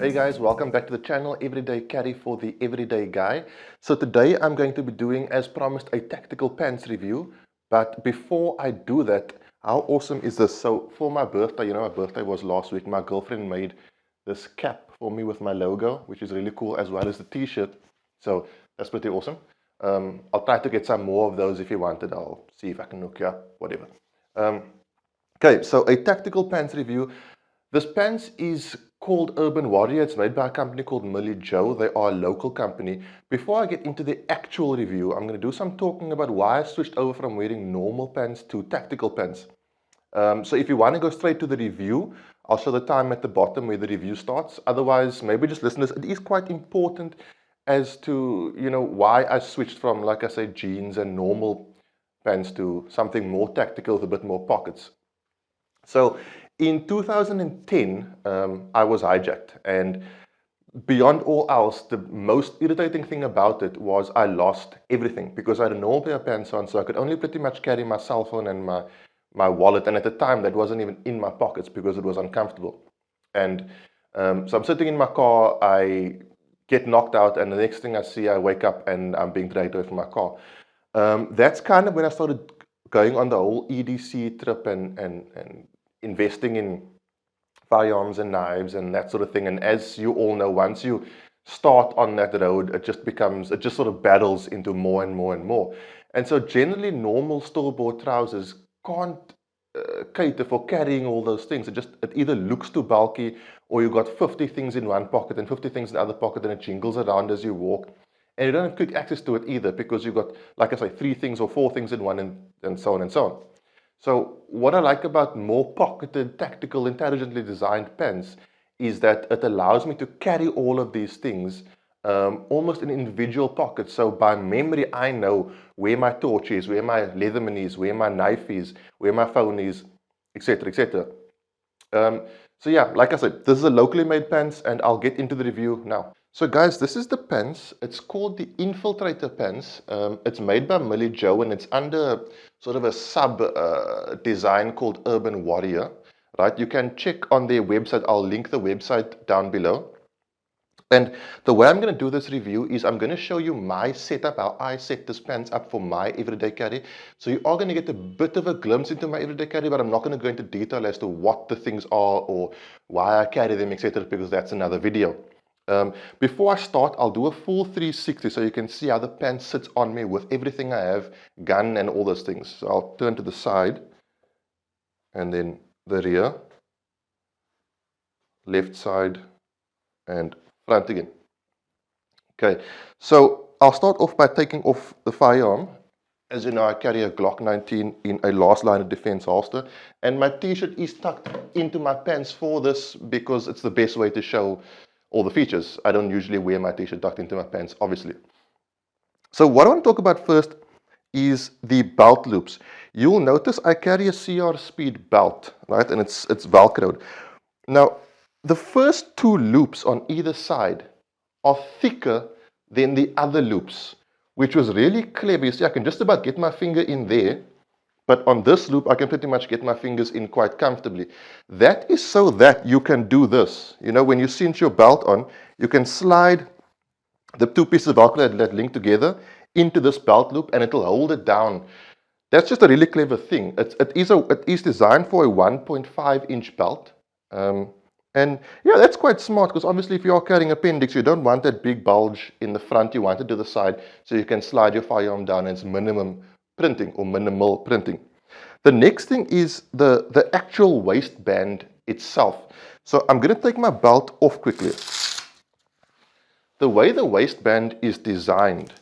Hey guys, welcome back to the channel, Everyday Carry for the Everyday Guy. So today I'm going to be doing, as promised, a tactical pants review. But before I do that, how awesome is this? So for my birthday, my birthday was last week, my girlfriend made this cap for me with my logo, which is really cool, as well as the t-shirt. So that's pretty awesome. I'll try to get some more of those if you wanted. I'll see if I can hook you up, whatever. Okay, so a tactical pants review. This pants is called Urban Warrior. It's made by a company called MiliJo. They are a local company. Before I get into the actual review, I'm going to do some talking about why I switched over from wearing normal pants to tactical pants. So if you want to go straight to the review, I'll show the time at the bottom where the review starts. Otherwise, maybe just listen to this. It is quite important as to, why I switched from, like I say, jeans and normal pants to something more tactical with a bit more pockets. So in 2010, I was hijacked, and beyond all else, the most irritating thing about it was I lost everything because I had a normal pair of pants on, so I could only pretty much carry my cell phone and my wallet, and at the time that wasn't even in my pockets because it was uncomfortable. And so I'm sitting in my car, I get knocked out, and the next thing I see, I wake up and I'm being dragged away from my car. That's kind of when I started going on the whole EDC trip and investing in firearms and knives and that sort of thing. And as you all know, once you start on that road, it just sort of battles into more and more and more. And so generally normal store-bought trousers can't cater for carrying all those things. It either looks too bulky, or you've got 50 things in one pocket and 50 things in the other pocket, and it jingles around as you walk. And you don't have quick access to it either because you've got, like I say, 3 things or 4 things in one, and so on and so on. So what I like about more pocketed, tactical, intelligently designed pants is that it allows me to carry all of these things almost in individual pockets. So by memory, I know where my torch is, where my Leatherman is, where my knife is, where my phone is, etc., etc. So yeah, like I said, this is a locally made pants, and I'll get into the review now. So guys, this is the pants. It's called the Infiltrator pants. It's made by MiliJo, and it's under sort of a sub design called Urban Warrior. Right? You can check on their website. I'll link the website down below. And the way I'm going to do this review is I'm going to show you my setup, how I set this pants up for my everyday carry. So you are going to get a bit of a glimpse into my everyday carry, but I'm not going to go into detail as to what the things are or why I carry them, etc., because that's another video. Before I start, I'll do a full 360 so you can see how the pants sits on me with everything I have, gun and all those things. So I'll turn to the side, and then the rear, left side, and front again. Okay, so I'll start off by taking off the firearm. As you know, I carry a Glock 19 in a last line of defense holster, and my t-shirt is tucked into my pants for this because it's the best way to show all the features. I don't usually wear my t-shirt tucked into my pants, obviously. So what I want to talk about first is the belt loops. You'll notice I carry a CR Speed belt, right? And it's Velcroed. Now, the first 2 loops on either side are thicker than the other loops, which was really clever. You see, I can just about get my finger in there, but on this loop, I can pretty much get my fingers in quite comfortably. That is so that you can do this. When you cinch your belt on, you can slide the 2 pieces of Velcro that link together into this belt loop, and it'll hold it down. That's just a really clever thing. It is designed for a 1.5-inch belt. And yeah, that's quite smart because obviously if you are carrying appendix, you don't want that big bulge in the front. You want it to the side so you can slide your firearm down, and it's minimum printing or minimal printing. The next thing is the actual waistband itself. So I'm going to take my belt off quickly. The way the waistband is designed,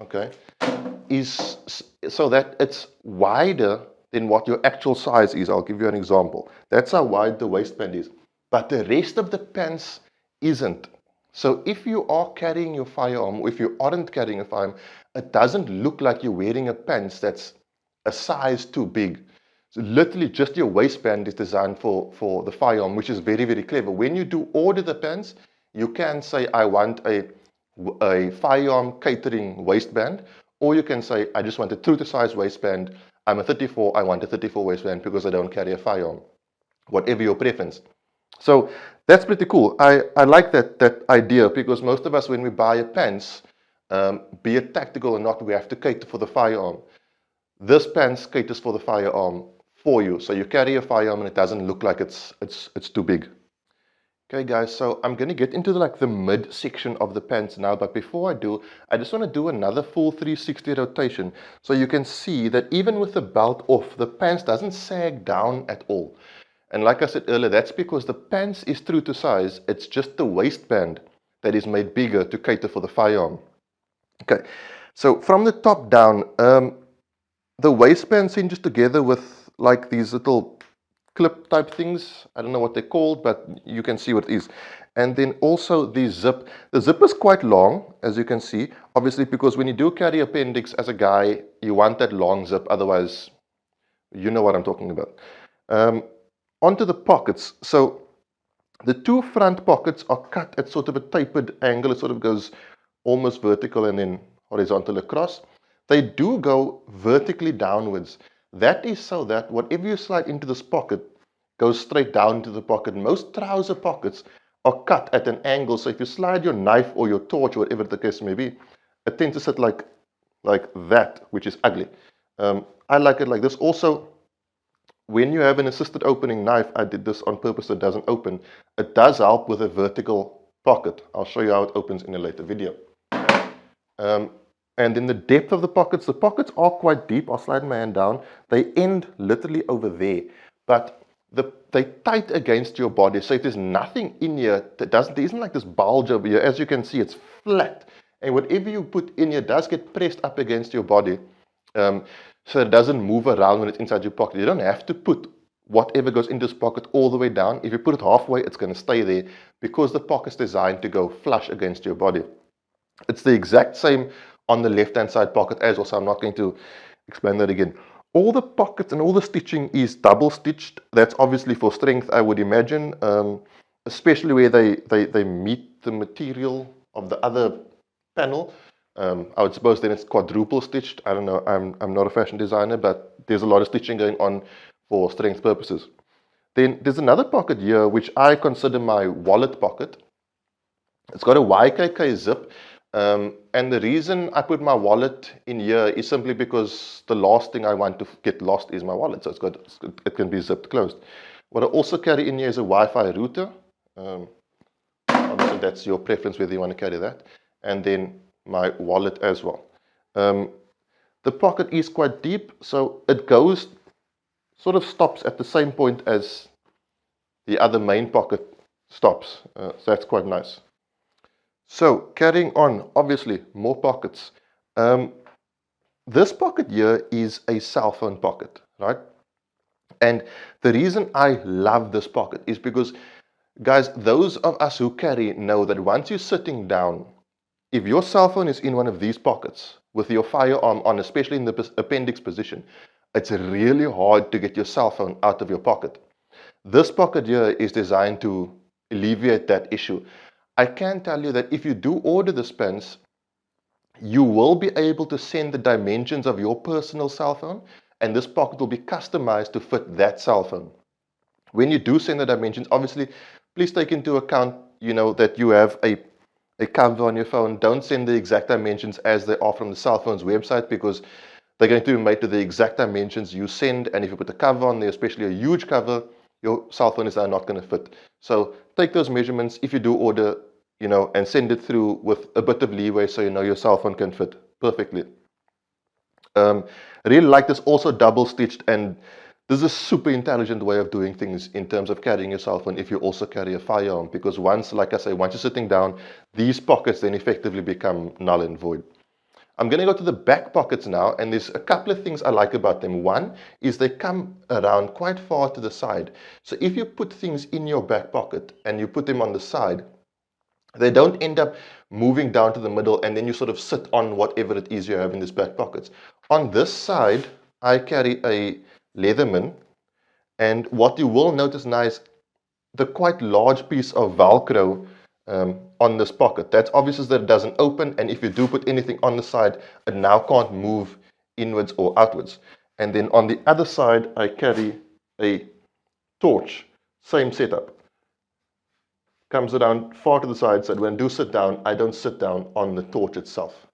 okay, is so that it's wider than what your actual size is. I'll give you an example. That's how wide the waistband is. But the rest of the pants isn't. So if you are carrying your firearm, or if you aren't carrying a firearm, it doesn't look like you're wearing a pants that's a size too big. So literally just your waistband is designed for the firearm, which is very, very clever. When you do order the pants, you can say, I want a firearm catering waistband, or you can say, I just want a true to size waistband. I'm a 34, I want a 34 waistband because I don't carry a firearm. Whatever your preference. So that's pretty cool. I like that idea, because most of us, when we buy a pants, be it tactical or not, we have to cater for the firearm. This pants caters for the firearm for you. So you carry a firearm and it doesn't look like it's too big. Okay guys, so I'm going to get into the mid section of the pants now, but before I do, I just want to do another full 360 rotation so you can see that even with the belt off, the pants doesn't sag down at all. And like I said earlier, that's because the pants is true to size. It's just the waistband that is made bigger to cater for the firearm. Okay, so from the top down, the waistband cinches together with like these little clip type things. I don't know what they're called, but you can see what it is. And then also the zip. The zip is quite long, as you can see, obviously, because when you do carry appendix as a guy, you want that long zip, otherwise you know what I'm talking about. Onto the pockets. So the two front pockets are cut at sort of a tapered angle. It sort of goes almost vertical and then horizontal across. They do go vertically downwards. That is so that whatever you slide into this pocket goes straight down into the pocket. Most trouser pockets are cut at an angle. So if you slide your knife or your torch, or whatever the case may be, it tends to sit like that, which is ugly. I like it like this. Also, when you have an assisted opening knife, I did this on purpose so it doesn't open. It does help with a vertical pocket. I'll show you how it opens in a later video. And in the depth of the pockets are quite deep. I'll slide my hand down. They end literally over there, but they tight against your body. So if there's nothing in here there isn't like this bulge over here. As you can see, it's flat. And whatever you put in here does get pressed up against your body. So it doesn't move around when it's inside your pocket. You don't have to put whatever goes into this pocket all the way down. If you put it halfway, it's going to stay there because the pocket's designed to go flush against your body. It's the exact same on the left-hand side pocket as well, so I'm not going to explain that again. All the pockets and all the stitching is double stitched. That's obviously for strength, I would imagine, especially where they meet the material of the other panel. I would suppose then it's quadruple stitched. I don't know, I'm not a fashion designer, but there's a lot of stitching going on for strength purposes. Then there's another pocket here which I consider my wallet pocket. It's got a YKK zip, and the reason I put my wallet in here is simply because the last thing I want to get lost is my wallet, so it can be zipped closed. What I also carry in here is a Wi-Fi router. Obviously that's your preference whether you want to carry that, and then my wallet as well. The pocket is quite deep, so it goes, sort of stops at the same point as the other main pocket stops. So that's quite nice. So carrying on, obviously more pockets. This pocket here is a cell phone pocket, right? And the reason I love this pocket is because, guys, those of us who carry know that once you're sitting down, if your cell phone is in one of these pockets with your firearm on, especially in the appendix position, it's really hard to get your cell phone out of your pocket. This pocket here is designed to alleviate that issue. I can tell you that if you do order this pants, you will be able to send the dimensions of your personal cell phone, and this pocket will be customized to fit that cell phone. When you do send the dimensions, obviously, please take into account, that you have a cover on your phone. Don't send the exact dimensions as they are from the cell phone's website, because they're going to be made to the exact dimensions you send, and if you put a cover on there, especially a huge cover, your cell phone is not going to fit. So take those measurements if you do order, and send it through with a bit of leeway so your cell phone can fit perfectly. I really like this, also double stitched, and this is a super intelligent way of doing things in terms of carrying your cell phone if you also carry a firearm, because once you're sitting down, these pockets then effectively become null and void. I'm going to go to the back pockets now, and there's a couple of things I like about them. One is they come around quite far to the side. So if you put things in your back pocket and you put them on the side, they don't end up moving down to the middle and then you sort of sit on whatever it is you have in these back pockets. On this side, I carry a Leatherman, and what you will notice now is the quite large piece of Velcro on this pocket. That's obvious that it doesn't open, and if you do put anything on the side, it now can't move inwards or outwards. And then on the other side, I carry a torch, same setup. comes around far to the side, so when I do sit down, I don't sit down on the torch itself.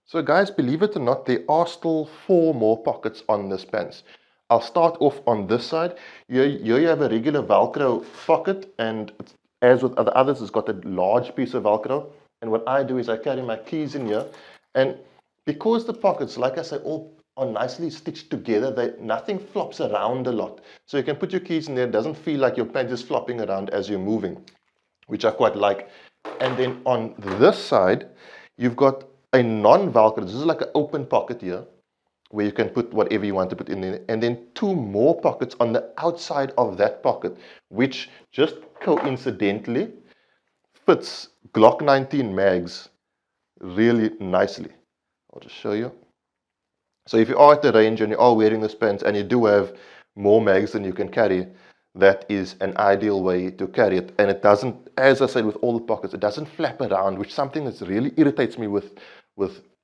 So guys, believe it or not, there are still 4 more pockets on this pants. I'll start off on this side. Here you have a regular Velcro pocket, and as with the others, it's got a large piece of Velcro. And what I do is I carry my keys in here, and because the pockets, like I said, all are nicely stitched together, nothing flops around a lot. So you can put your keys in there, it doesn't feel like your pants is flopping around as you're moving, which I quite like. And then on this side, you've got a non-Velcro. This is like an open pocket here, where you can put whatever you want to put in there. And then 2 more pockets on the outside of that pocket, which just coincidentally fits Glock 19 mags really nicely. I'll just show you. So if you are at the range and you are wearing this pants and you do have more mags than you can carry, that is an ideal way to carry it. And it doesn't, as I said, with all the pockets, it doesn't flap around, which is something that really irritates me with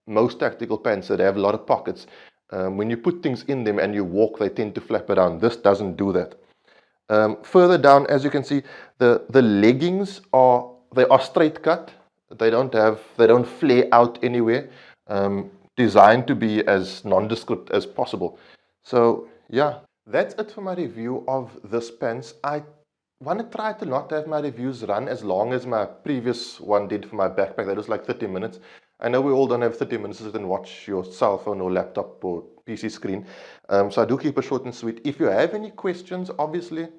most tactical pants that have a lot of pockets. When you put things in them and you walk, they tend to flap around. This doesn't do that. Further down, as you can see, the leggings are straight cut. They don't flare out anywhere. Designed to be as nondescript as possible. So yeah, that's it for my review of this pants. I want to try to not have my reviews run as long as my previous one did for my backpack. That was like 30 minutes. I know we all don't have 30 minutes to sit and watch your cell phone or laptop or PC screen. So I do keep it short and sweet. If you have any questions, obviously,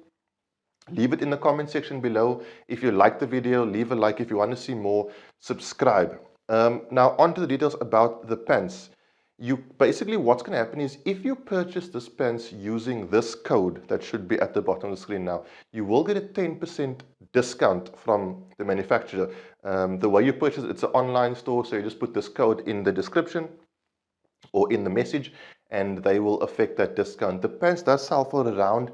leave it in the comment section below. If you like the video, leave a like. If you want to see more, subscribe. Now on to the details about the pants. Basically what's going to happen is if you purchase this pants using this code that should be at the bottom of the screen now, you will get a 10% discount from the manufacturer. The way you purchase it's an online store, so you just put this code in the description or in the message and they will affect that discount. The pants does sell for around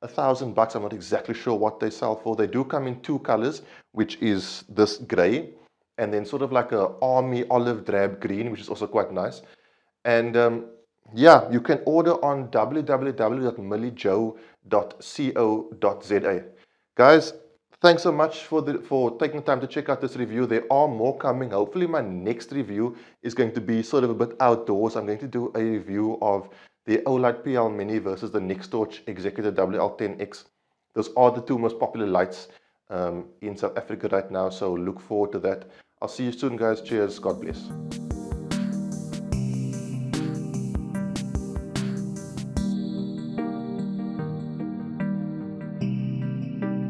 $1,000. I'm not exactly sure what they sell for. They do come in 2 colors, which is this gray and then sort of like a army olive drab green, which is also quite nice. And yeah, you can order on www.milijo.co.za. Guys, thanks so much for taking the time to check out this review. There are more coming. Hopefully my next review is going to be sort of a bit outdoors. I'm going to do a review of the Olight PL Mini versus the Nextorch Executor WL10X. Those are the 2 most popular lights in South Africa right now, so look forward to that. I'll see you soon, guys. Cheers. God bless.